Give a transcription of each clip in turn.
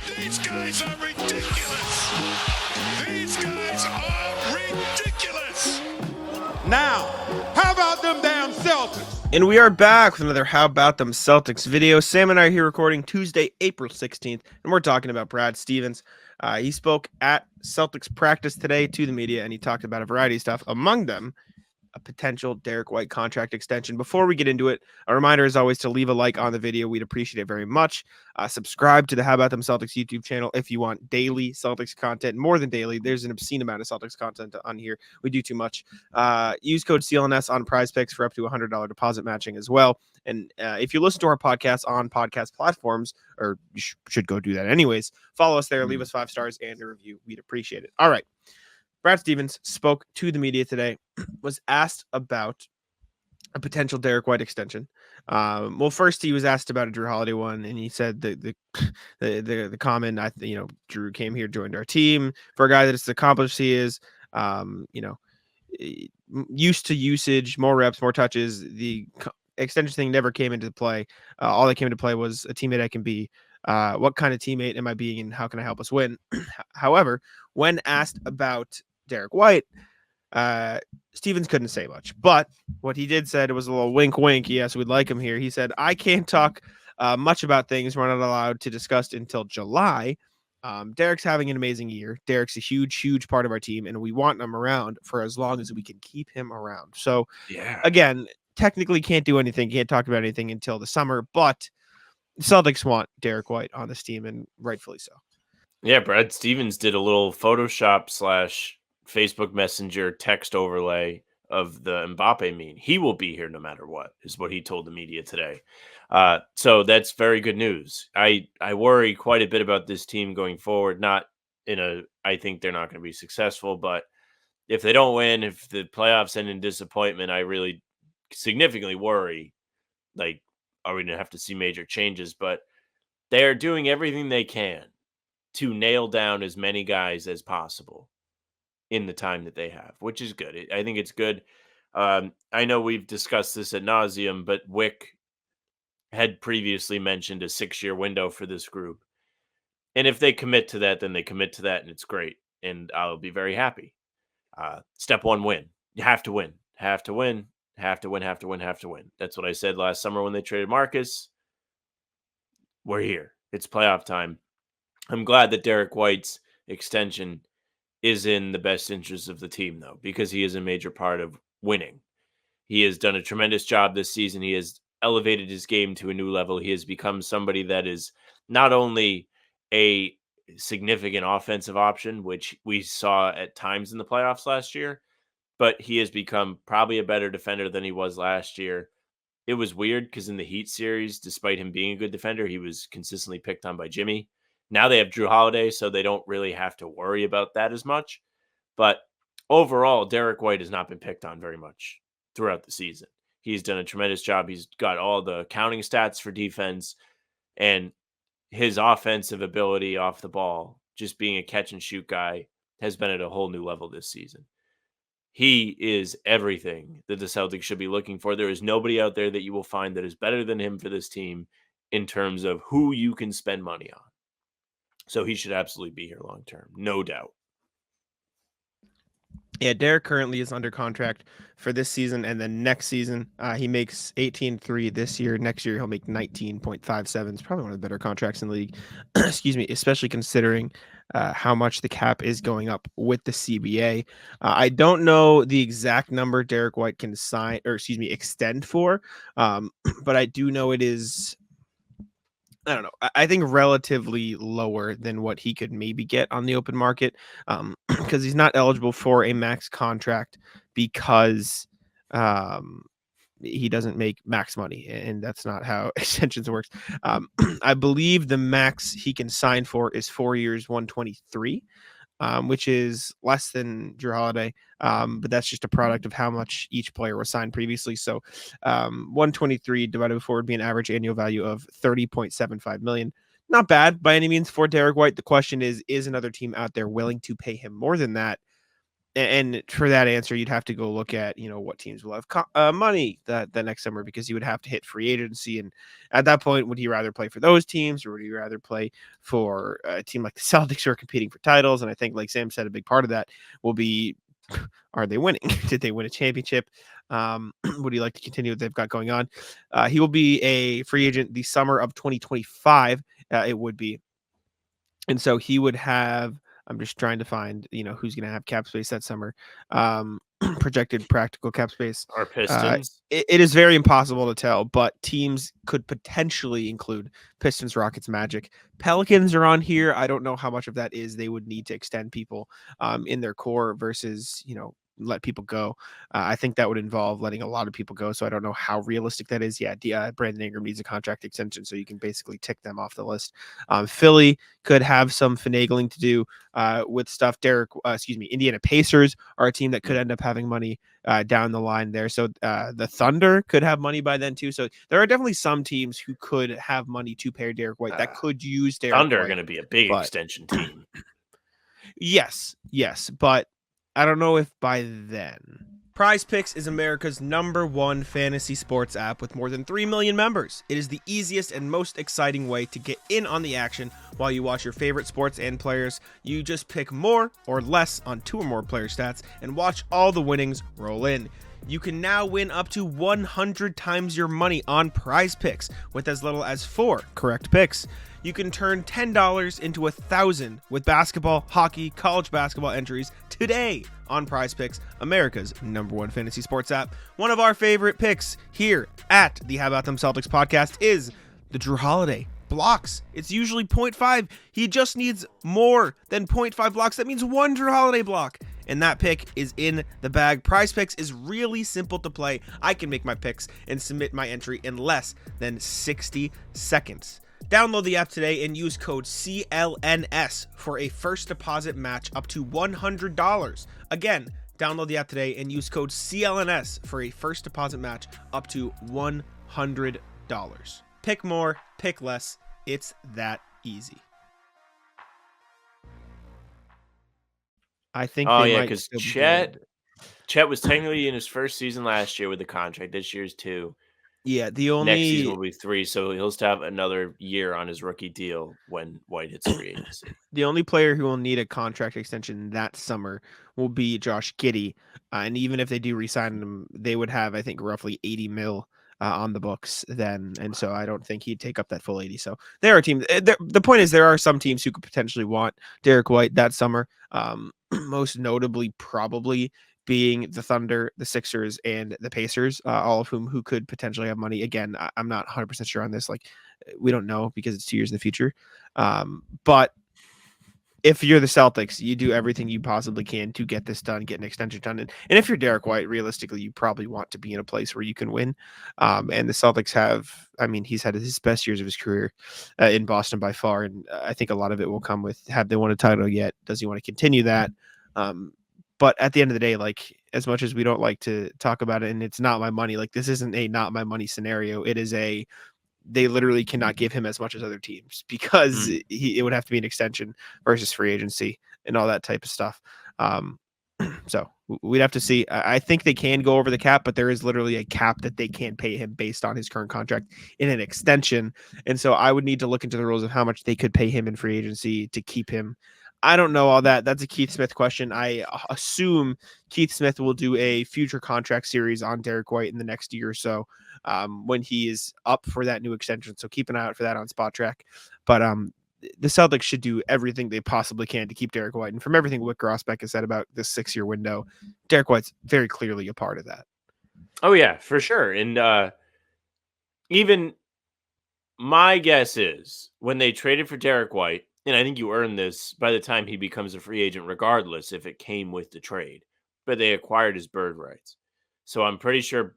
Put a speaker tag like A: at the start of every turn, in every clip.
A: These guys are ridiculous. These guys are ridiculous.
B: Now, how about them damn Celtics?
C: And we are back with another How About Them Celtics video. Sam and I are here recording Tuesday, April 16th, and we're talking about Brad Stevens. He spoke at Celtics practice today to the media, and he talked about a variety of stuff, among them a potential Derrick White contract extension. Before we get into it, a reminder is always to leave a like on the video. We'd appreciate it very much. Subscribe to the How About Them Celtics YouTube channel if you want daily Celtics content. More than daily, there's an obscene amount of Celtics content on here. We do too much. Use code CLNS on Prize Picks for up to $100 deposit matching as well. And if you listen to our podcast on podcast platforms, or you should go do that anyways, follow us there, leave us 5 stars and a review. We'd appreciate it. All right. Brad Stevens spoke to the media today, was asked about a potential Derrick White extension. Well, first he was asked about a Drew Holiday one, and he said the comment, Drew came here, joined our team. For a guy that is accomplished he is, used to usage, more reps, more touches. The extension thing never came into play. All that came into play was a teammate I can be. What kind of teammate am I being, and how can I help us win? However, when asked about Derrick White, Stevens couldn't say much, but what he did said, it was a little wink wink. Yes, we'd like him here. He said, I can't talk much about things we're not allowed to discuss until July. Derrick's having an amazing year. Derrick's a huge part of our team, and we want him around for as long as we can keep him around. So again, technically can't do anything, can't talk about anything until the summer, but Celtics want Derrick White on this team, and rightfully so.
D: Yeah, Brad Stevens did a little Photoshop / Facebook Messenger text overlay of the Mbappe meme. He will be here no matter what, is what he told the media today. So that's very good news. I worry quite a bit about this team going forward. I think they're not going to be successful, but if they don't win, if the playoffs end in disappointment, I really significantly worry. Like, are we going to have to see major changes? But they're doing everything they can to nail down as many guys as possible in the time that they have, which is good. I think it's good. I know we've discussed this ad nauseum, but Wick had previously mentioned a 6-year window for this group. And if they commit to that, then they commit to that, and it's great. And I'll be very happy. Step 1, win. You have to win. Have to win. Have to win, have to win, have to win. That's what I said last summer when they traded Marcus. We're here. It's playoff time. I'm glad that Derrick White's extension is in the best interest of the team, though, because he is a major part of winning. He has done a tremendous job this season. He has elevated his game to a new level. He has become somebody that is not only a significant offensive option, which we saw at times in the playoffs last year, but he has become probably a better defender than he was last year. It was weird because in the Heat series, despite him being a good defender, he was consistently picked on by Jimmy. Now they have Drew Holiday, so they don't really have to worry about that as much. But overall, Derrick White has not been picked on very much throughout the season. He's done a tremendous job. He's got all the counting stats for defense, and his offensive ability off the ball, just being a catch and shoot guy, has been at a whole new level this season. He is everything that the Celtics should be looking for. There is nobody out there that you will find that is better than him for this team in terms of who you can spend money on. So he should absolutely be here long term, no doubt.
C: Yeah, Derrick currently is under contract for this season, and then next season he makes 18.3 this year. Next year he'll make 19.57. It's probably one of the better contracts in the league. Excuse me, especially considering how much the cap is going up with the CBA. I don't know the exact number Derrick White can extend for, but I do know it is. I don't know. I think relatively lower than what he could maybe get on the open market, because he's not eligible for a max contract because he doesn't make max money, and that's not how extensions works. I believe the max he can sign for is 4 years, 123. Which is less than Drew Holiday, but that's just a product of how much each player was signed previously. So 123 divided by 4 would be an average annual value of $30.75 million. Not bad by any means for Derrick White. The question is another team out there willing to pay him more than that? And for that answer, you'd have to go look at, what teams will have money that next summer, because you would have to hit free agency. And at that point, would he rather play for those teams, or would he rather play for a team like the Celtics who are competing for titles? And I think, like Sam said, a big part of that will be, are they winning? Did they win a championship? Would he like to continue what they've got going on? He will be a free agent the summer of 2025. It would be. And so he would have, I'm just trying to find, who's going to have cap space that summer. Projected practical cap space.
D: Our Pistons.
C: It is very impossible to tell, but teams could potentially include Pistons, Rockets, Magic. Pelicans are on here. I don't know how much of that is they would need to extend people in their core versus, let people go. I think that would involve letting a lot of people go. So I don't know how realistic that is. Yeah, Brandon Ingram needs a contract extension, so you can basically tick them off the list. Philly could have some finagling to do with stuff. Indiana Pacers are a team that could end up having money down the line there. So the Thunder could have money by then too. So there are definitely some teams who could have money to pay Derrick White that could use Derrick
D: Thunder
C: White.
D: are going to be a big extension team.
C: Yes, but I don't know if by then. Prize Picks is America's #1 fantasy sports app with more than 3 million members. It is the easiest and most exciting way to get in on the action while you watch your favorite sports and players. You just pick more or less on 2 or more player stats and watch all the winnings roll in. You can now win up to 100 times your money on Prize Picks with as little as 4 correct picks. You can turn $10 into 1,000 with basketball, hockey, college basketball entries today on Prize Picks, America's #1 fantasy sports app. One of our favorite picks here at the How About Them Celtics podcast is the Drew Holiday blocks. It's usually 0.5. He just needs more than 0.5 blocks. That means 1 Drew Holiday block. And that pick is in the bag. Prize Picks is really simple to play. I can make my picks and submit my entry in less than 60 seconds. Download the app today and use code CLNS for a first deposit match up to $100. Again, download the app today and use code CLNS for a first deposit match up to $100. Pick more, pick less. It's that easy. I think
D: because Chet was technically in his first season last year with the contract. This year's 2.
C: Yeah,
D: Next season will be 3, so he'll still have another year on his rookie deal when White hits free agency.
C: The only player who will need a contract extension that summer will be Josh Giddey. And even if they do re-sign him, they would have, I think, roughly 80 mil on the books then. And so I don't think he'd take up that full 80. So there are teams. The point is, there are some teams who could potentially want Derrick White that summer. Most notably, probably being the Thunder, the Sixers, and the Pacers, all of who could potentially have money. Again, I'm not 100% sure on this. Like, we don't know because it's 2 years in the future. But if you're the Celtics, you do everything you possibly can to get this done, get an extension done. And if you're Derrick White, realistically, you probably want to be in a place where you can win. And the Celtics he's had his best years of his career in Boston by far. And I think a lot of it will come with, have they won a title yet? Does he want to continue that? But at the end of the day, like, as much as we don't like to talk about it, and it's not my money, like, this isn't a not my money scenario. It is they literally cannot give him as much as other teams because it would have to be an extension versus free agency and all that type of stuff. So we'd have to see. I think they can go over the cap, but there is literally a cap that they can pay him based on his current contract in an extension. And so I would need to look into the rules of how much they could pay him in free agency to keep him. I don't know all that. That's a Keith Smith question. I assume Keith Smith will do a future contract series on Derrick White in the next year or so when he is up for that new extension. So keep an eye out for that on Spot Track. But the Celtics should do everything they possibly can to keep Derrick White. And from everything Wick Grosbeck has said about this 6-year window, Derrick White's very clearly a part of that.
D: Oh, yeah, for sure. And even my guess is when they traded for Derrick White, and I think you earn this by the time he becomes a free agent, regardless if it came with the trade, but they acquired his bird rights. So I'm pretty sure,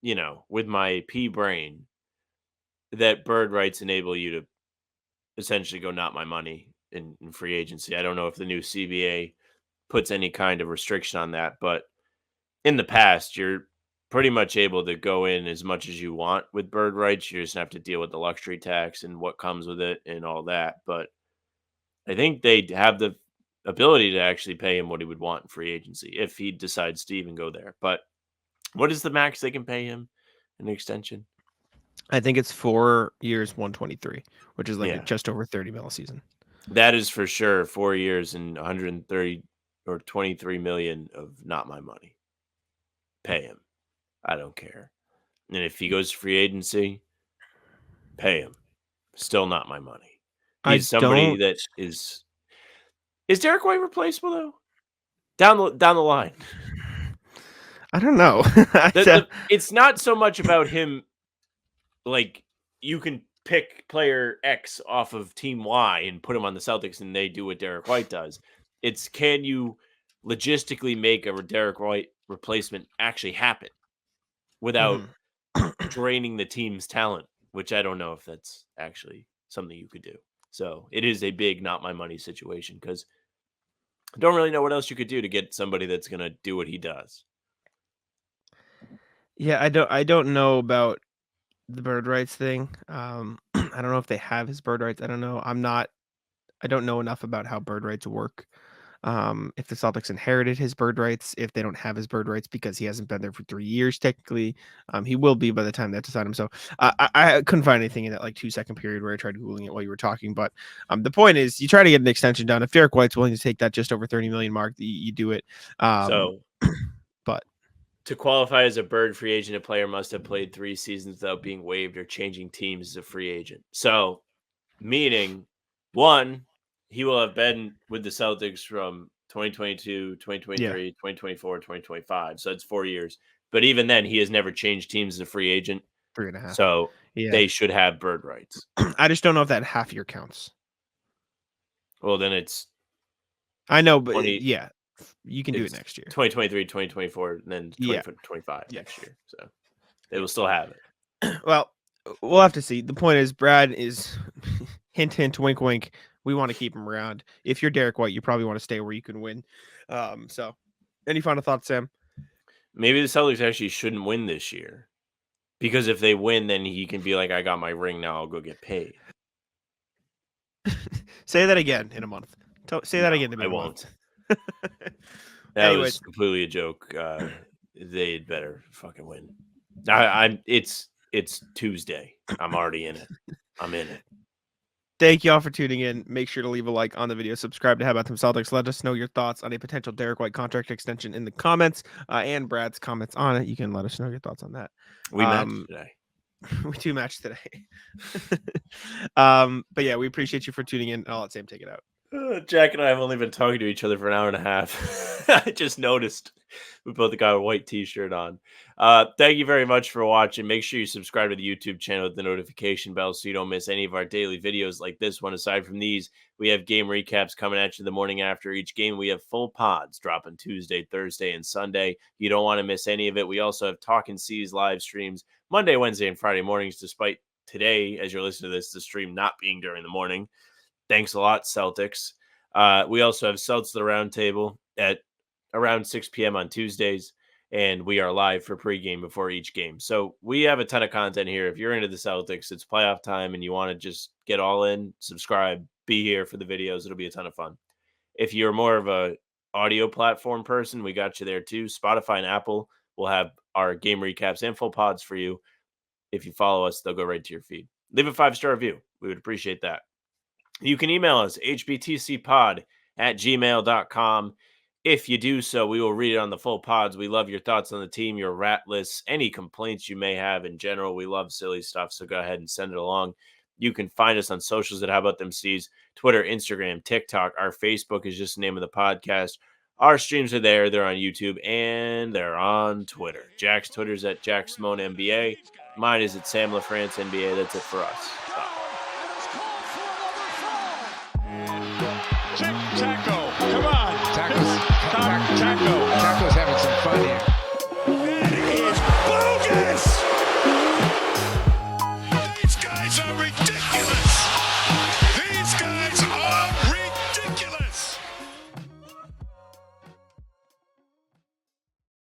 D: with my pea brain, that bird rights enable you to essentially go not my money in free agency. I don't know if the new CBA puts any kind of restriction on that, but in the past, you're pretty much able to go in as much as you want with bird rights. You just have to deal with the luxury tax and what comes with it and all that. But I think they have the ability to actually pay him what he would want in free agency if he decides to even go there. But what is the max they can pay him in an extension?
C: I think it's 4 years, 123, which is like
D: Yeah.
C: just over 30 mil a season.
D: That is for sure 4 years and 130 or 23 million of not my money. Pay him. I don't care. And if he goes to free agency, pay him. Still not my money.
C: I
D: He's somebody
C: don't.
D: that is Derrick White replaceable though? Down the line.
C: I don't know.
D: It's not so much about him. Like, you can pick player X off of team Y and put him on the Celtics and they do what Derrick White does. It's, can you logistically make a Derrick White replacement actually happen without draining the team's talent, which I don't know if that's actually something you could do. So it is a big not my money situation because I don't really know what else you could do to get somebody that's going to do what he does.
C: Yeah, I don't know about the bird rights thing. I don't know if they have his bird rights. I don't know. I don't know enough about how bird rights work. If the Celtics inherited his bird rights, if they don't have his bird rights because he hasn't been there for 3 years, technically, he will be by the time they have to sign him. So I couldn't find anything in that like 2-second period where I tried Googling it while you were talking. But the point is, you try to get an extension done. If Derrick White's willing to take that just over 30 million mark, you do it. But
D: to qualify as a bird free agent, a player must have played 3 seasons without being waived or changing teams as a free agent. So, meaning, 1, he will have been with the Celtics from 2022, 2023, 2024, 2025. So it's 4 years. But even then, he has never changed teams as a free agent.
C: 3.5.
D: So they should have bird rights.
C: I just don't know if that half year counts.
D: Well, then it's...
C: I know, but yeah, you can do it next year.
D: 2023, 2024, and then 2025 next year. So they will still have it.
C: Well, we'll have to see. The point is, Brad is hint, hint, wink, wink. We want to keep him around. If you're Derrick White, you probably want to stay where you can win. So any final thoughts, Sam?
D: Maybe the Celtics actually shouldn't win this year. Because if they win, then he can be like, I got my ring, now I'll go get paid.
C: Say that again in a month. Say that again to me.
D: I won't. That was completely a joke. They'd better fucking win. It's Tuesday. I'm already in it. I'm in it.
C: Thank you all for tuning in. Make sure to leave a like on the video. Subscribe to How About Them Celtics. Let us know your thoughts on a potential Derrick White contract extension in the comments and Brad's comments on it. You can let us know your thoughts on that.
D: We matched today.
C: We do match today. But yeah, we appreciate you for tuning in. I'll let Sam take it out.
D: Jack and I have only been talking to each other for an hour and a half. I just noticed we both got a white t-shirt on. Thank you very much for watching. Make sure you subscribe to the YouTube channel with the notification bell so you don't miss any of our daily videos like this one. Aside from these, we have game recaps coming at you the morning after each game. We have full pods dropping Tuesday, Thursday, and Sunday. You don't want to miss any of it. We also have Talking C's live streams Monday, Wednesday, and Friday mornings, despite today, as you're listening to this, the stream not being during the morning. Thanks a lot, Celtics. We also have Celtics the Roundtable at around 6 p.m. on Tuesdays, and we are live for pregame before each game. So we have a ton of content here. If you're into the Celtics, it's playoff time, and you want to just get all in, subscribe, be here for the videos. It'll be a ton of fun. If you're more of a audio platform person, we got you there too. Spotify and Apple will have our game recaps and full pods for you. If you follow us, they'll go right to your feed. Leave a 5-star review. We would appreciate that. You can email us, hbtcpod@gmail.com. If you do so, we will read it on the full pods. We love your thoughts on the team, your rat lists, any complaints you may have in general. We love silly stuff, so go ahead and send it along. You can find us on socials at How About Them C's, Twitter, Instagram, TikTok. Our Facebook is just the name of the podcast. Our streams are there. They're on YouTube, and they're on Twitter. Jack's Twitter's at Jack Simone NBA. Mine is at Sam LaFrance NBA. That's it for us. Bye.
A: Taco, come on.
B: Taco's having some fun here.
A: That is bogus. These guys are ridiculous.